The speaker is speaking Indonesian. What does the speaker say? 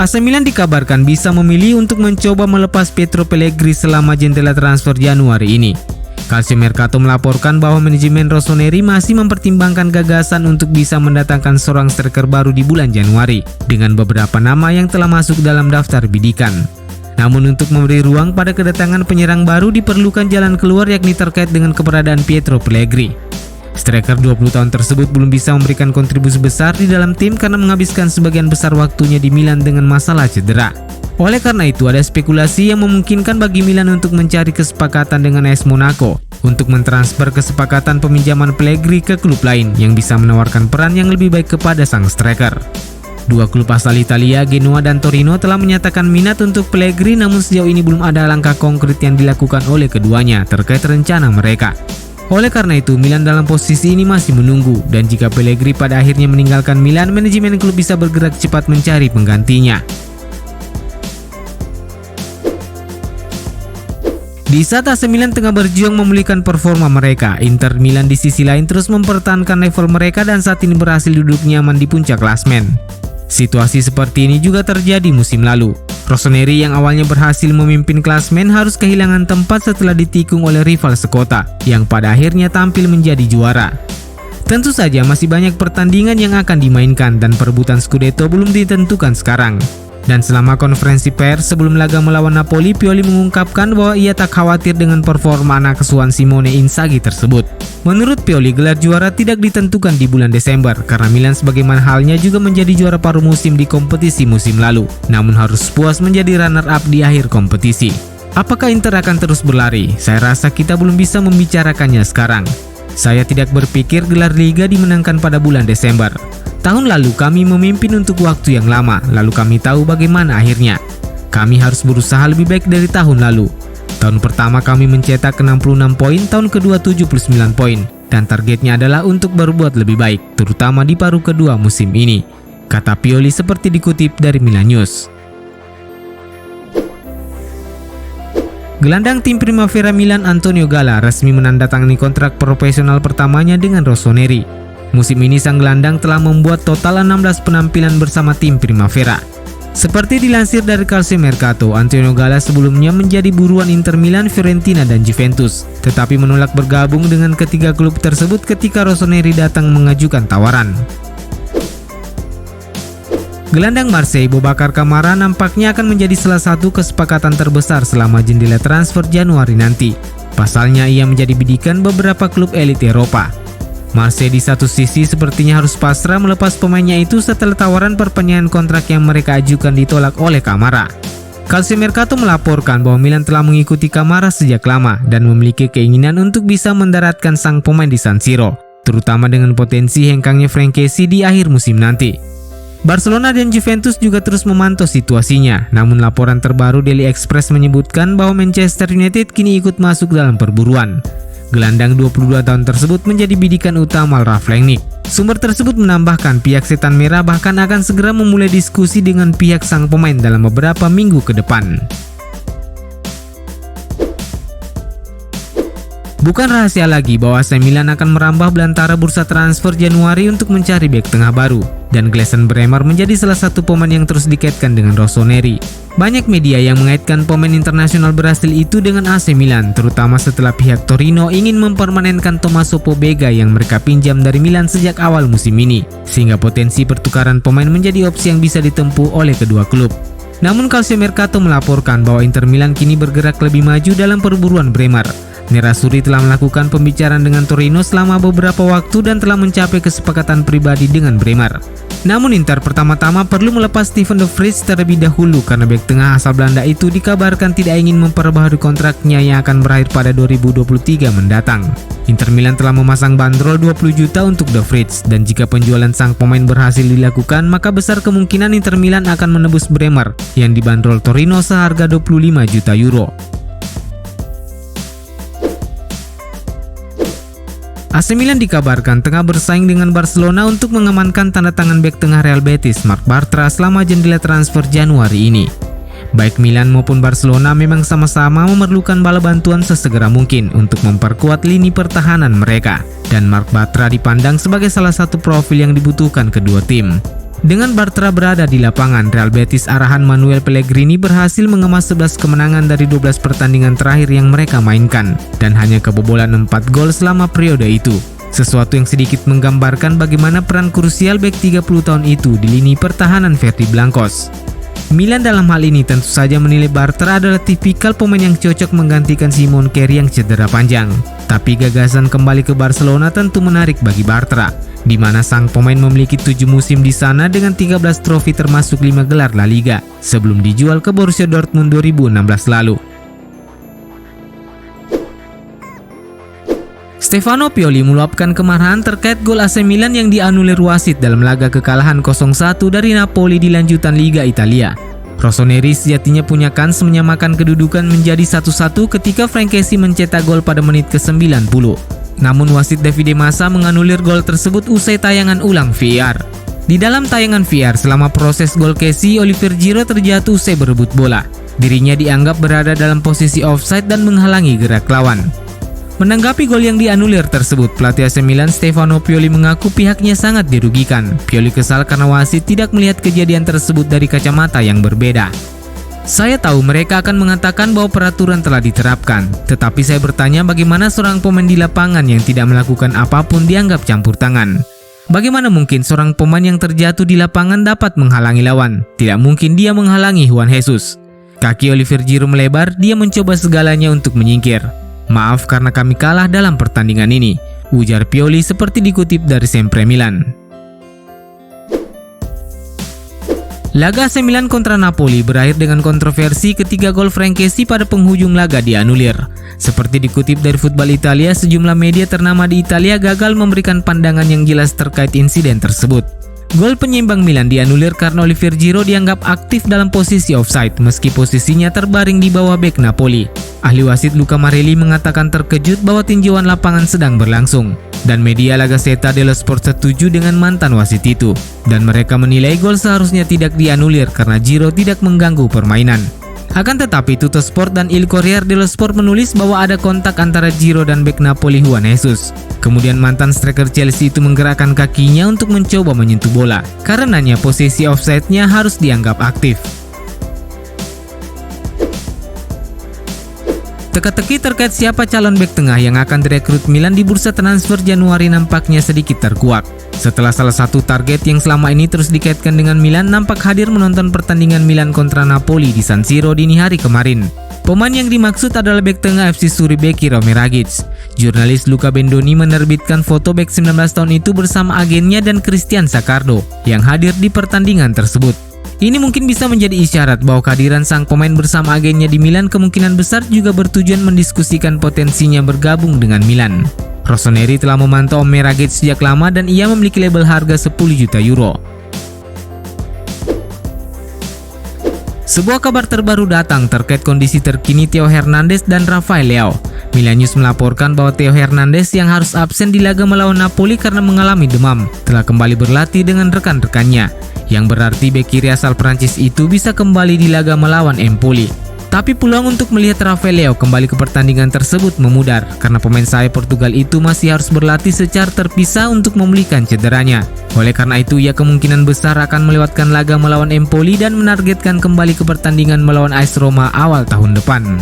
AC Milan dikabarkan bisa memilih untuk mencoba melepas Pietro Pellegrini selama jendela transfer Januari ini. Calciomercato melaporkan bahwa manajemen Rossoneri masih mempertimbangkan gagasan untuk bisa mendatangkan seorang striker baru di bulan Januari dengan beberapa nama yang telah masuk dalam daftar bidikan. Namun untuk memberi ruang pada kedatangan penyerang baru diperlukan jalan keluar, yakni terkait dengan keberadaan Pietro Pellegrini. Striker 20 tahun tersebut belum bisa memberikan kontribusi besar di dalam tim karena menghabiskan sebagian besar waktunya di Milan dengan masalah cedera. Oleh karena itu ada spekulasi yang memungkinkan bagi Milan untuk mencari kesepakatan dengan AS Monaco untuk mentransfer kesepakatan peminjaman Pellegrini ke klub lain yang bisa menawarkan peran yang lebih baik kepada sang striker. Dua klub asal Italia, Genoa dan Torino, telah menyatakan minat untuk Pellegrini, namun sejauh ini belum ada langkah konkret yang dilakukan oleh keduanya terkait rencana mereka. Oleh karena itu, Milan dalam posisi ini masih menunggu, dan jika Pellegrini pada akhirnya meninggalkan Milan, manajemen klub bisa bergerak cepat mencari penggantinya. Di saat AC Milan tengah berjuang memulihkan performa mereka, Inter Milan di sisi lain terus mempertahankan level mereka dan saat ini berhasil duduk nyaman di puncak klasmen. Situasi seperti ini juga terjadi musim lalu. Rossoneri yang awalnya berhasil memimpin klasmen harus kehilangan tempat setelah ditikung oleh rival sekota yang pada akhirnya tampil menjadi juara. Tentu saja masih banyak pertandingan yang akan dimainkan dan perebutan Scudetto belum ditentukan sekarang. Dan selama konferensi pers sebelum laga melawan Napoli, Pioli mengungkapkan bahwa ia tak khawatir dengan performa anak asuhan Simone Inzaghi tersebut. Menurut Pioli, gelar juara tidak ditentukan di bulan Desember karena Milan sebagaimana halnya juga menjadi juara paruh musim di kompetisi musim lalu, namun harus puas menjadi runner-up di akhir kompetisi. Apakah Inter akan terus berlari? Saya rasa kita belum bisa membicarakannya sekarang. Saya tidak berpikir gelar Liga dimenangkan pada bulan Desember. Tahun lalu kami memimpin untuk waktu yang lama, lalu kami tahu bagaimana akhirnya. Kami harus berusaha lebih baik dari tahun lalu. Tahun pertama kami mencetak 66 poin, tahun kedua 79 poin, dan targetnya adalah untuk berbuat lebih baik, terutama di paruh kedua musim ini, kata Pioli seperti dikutip dari Milan News. Gelandang tim Primavera Milan Antonio Gala resmi menandatangani kontrak profesional pertamanya dengan Rossoneri. Musim ini sang gelandang telah membuat total 16 penampilan bersama tim Primavera. Seperti dilansir dari Calciomercato, Antonio Gala sebelumnya menjadi buruan Inter Milan, Fiorentina dan Juventus, tetapi menolak bergabung dengan ketiga klub tersebut ketika Rossoneri datang mengajukan tawaran. Gelandang Marseille Boubacar Kamara nampaknya akan menjadi salah satu kesepakatan terbesar selama jendela transfer Januari nanti. Pasalnya ia menjadi bidikan beberapa klub elit Eropa. Marseille di satu sisi sepertinya harus pasrah melepas pemainnya itu setelah tawaran perpanjangan kontrak yang mereka ajukan ditolak oleh Kamara. Calciomercato melaporkan bahwa Milan telah mengikuti Kamara sejak lama dan memiliki keinginan untuk bisa mendaratkan sang pemain di San Siro, terutama dengan potensi hengkangnya Frankesi di akhir musim nanti. Barcelona dan Juventus juga terus memantau situasinya, namun laporan terbaru Daily Express menyebutkan bahwa Manchester United kini ikut masuk dalam perburuan. Gelandang 22 tahun tersebut menjadi bidikan utama Ralf Rangnick. Sumber tersebut menambahkan pihak Setan Merah bahkan akan segera memulai diskusi dengan pihak sang pemain dalam beberapa minggu ke depan. Bukan rahasia lagi bahwa AC Milan akan merambah belantara bursa transfer Januari untuk mencari bek tengah baru, dan Gleison Bremer menjadi salah satu pemain yang terus dikaitkan dengan Rossoneri. Banyak media yang mengaitkan pemain internasional Brasil itu dengan AC Milan, terutama setelah pihak Torino ingin mempermanenkan Tommaso Pobega yang mereka pinjam dari Milan sejak awal musim ini, sehingga potensi pertukaran pemain menjadi opsi yang bisa ditempuh oleh kedua klub. Namun Calciomercato melaporkan bahwa Inter Milan kini bergerak lebih maju dalam perburuan Bremer. Nerazzurri telah melakukan pembicaraan dengan Torino selama beberapa waktu dan telah mencapai kesepakatan pribadi dengan Bremer. Namun Inter pertama-tama perlu melepas Steven de Vrij terlebih dahulu karena bek tengah asal Belanda itu dikabarkan tidak ingin memperbaharui kontraknya yang akan berakhir pada 2023 mendatang. Inter Milan telah memasang bandrol 20 juta untuk de Vrij, dan jika penjualan sang pemain berhasil dilakukan, maka besar kemungkinan Inter Milan akan menebus Bremer yang dibanderol Torino seharga 25 juta euro. AC Milan dikabarkan tengah bersaing dengan Barcelona untuk mengamankan tanda tangan bek tengah Real Betis Marc Bartra selama jendela transfer Januari ini. Baik Milan maupun Barcelona memang sama-sama memerlukan bala bantuan sesegera mungkin untuk memperkuat lini pertahanan mereka, dan Marc Bartra dipandang sebagai salah satu profil yang dibutuhkan kedua tim. Dengan Bartra berada di lapangan, Real Betis arahan Manuel Pellegrini berhasil mengemas 11 kemenangan dari 12 pertandingan terakhir yang mereka mainkan dan hanya kebobolan 4 gol selama periode itu. Sesuatu yang sedikit menggambarkan bagaimana peran krusial bek 30 tahun itu di lini pertahanan Verdi Blancos. Milan dalam hal ini tentu saja menilai Bartra adalah tipikal pemain yang cocok menggantikan Simon Kjær yang cedera panjang. Tapi gagasan kembali ke Barcelona tentu menarik bagi Bartra, di mana sang pemain memiliki 7 musim di sana dengan 13 trofi termasuk 5 gelar La Liga sebelum dijual ke Borussia Dortmund 2016 lalu. Stefano Pioli meluapkan kemarahan terkait gol AC Milan yang dianulir wasit dalam laga kekalahan 0-1 dari Napoli di lanjutan Liga Italia. Rossoneri sejatinya punya kans menyamakan kedudukan menjadi 1-1 ketika Frankesi mencetak gol pada menit ke-90. Namun wasit Davide Massa menganulir gol tersebut usai tayangan ulang VAR. Di dalam tayangan VAR selama proses gol Kessie, Olivier Giroud terjatuh usai berebut bola. Dirinya dianggap berada dalam posisi offside dan menghalangi gerak lawan. Menanggapi gol yang dianulir tersebut, pelatih AC Milan Stefano Pioli mengaku pihaknya sangat dirugikan. Pioli kesal karena wasit tidak melihat kejadian tersebut dari kacamata yang berbeda. Saya tahu mereka akan mengatakan bahwa peraturan telah diterapkan, tetapi saya bertanya bagaimana seorang pemain di lapangan yang tidak melakukan apapun dianggap campur tangan. Bagaimana mungkin seorang pemain yang terjatuh di lapangan dapat menghalangi lawan? Tidak mungkin dia menghalangi Juan Jesus. Kaki Olivier Giroud melebar, dia mencoba segalanya untuk menyingkir. Maaf karena kami kalah dalam pertandingan ini, ujar Pioli seperti dikutip dari Sempre Milan. Laga AC Milan kontra Napoli berakhir dengan kontroversi ketika gol Frankesi pada penghujung laga dianulir. Seperti dikutip dari Football Italia, sejumlah media ternama di Italia gagal memberikan pandangan yang jelas terkait insiden tersebut. Gol penyeimbang Milan dianulir karena Olivier Giroud dianggap aktif dalam posisi offside meski posisinya terbaring di bawah bek Napoli. Ahli wasit Luca Marelli mengatakan terkejut bahwa tinjauan lapangan sedang berlangsung, dan media La Gazzetta dello Sport setuju dengan mantan wasit itu, dan mereka menilai gol seharusnya tidak dianulir karena Giroud tidak mengganggu permainan. Akan tetapi Tuttosport dan Il Corriere dello Sport menulis bahwa ada kontak antara Giroud dan bek Napoli Juan Jesus. Kemudian mantan striker Chelsea itu menggerakkan kakinya untuk mencoba menyentuh bola. Karenanya posisi offside-nya harus dianggap aktif. Teka-teki terkait siapa calon bek tengah yang akan direkrut Milan di bursa transfer Januari nampaknya sedikit terkuak. Setelah salah satu target yang selama ini terus dikaitkan dengan Milan nampak hadir menonton pertandingan Milan kontra Napoli di San Siro dini hari kemarin. Pemain yang dimaksud adalah bek tengah FC Suribeki Romeo Ragic. Jurnalis Luca Bendoni menerbitkan foto bek 19 tahun itu bersama agennya dan Christian Saccardo yang hadir di pertandingan tersebut. Ini mungkin bisa menjadi isyarat bahwa kehadiran sang pemain bersama agennya di Milan kemungkinan besar juga bertujuan mendiskusikan potensinya bergabung dengan Milan. Rossoneri telah memantau Romeo Ragic sejak lama dan ia memiliki label harga 10 juta euro. Sebuah kabar terbaru datang terkait kondisi terkini Theo Hernandez dan Rafael Leao. Milan News melaporkan bahwa Theo Hernandez yang harus absen di laga melawan Napoli karena mengalami demam telah kembali berlatih dengan rekan-rekannya, yang berarti bek kiri asal Prancis itu bisa kembali di laga melawan Empoli. Tapi peluang untuk melihat Rafael Leao kembali ke pertandingan tersebut memudar karena pemain sayap Portugal itu masih harus berlatih secara terpisah untuk memulihkan cederanya. Oleh karena itu, ia kemungkinan besar akan melewatkan laga melawan Empoli dan menargetkan kembali ke pertandingan melawan AS Roma awal tahun depan.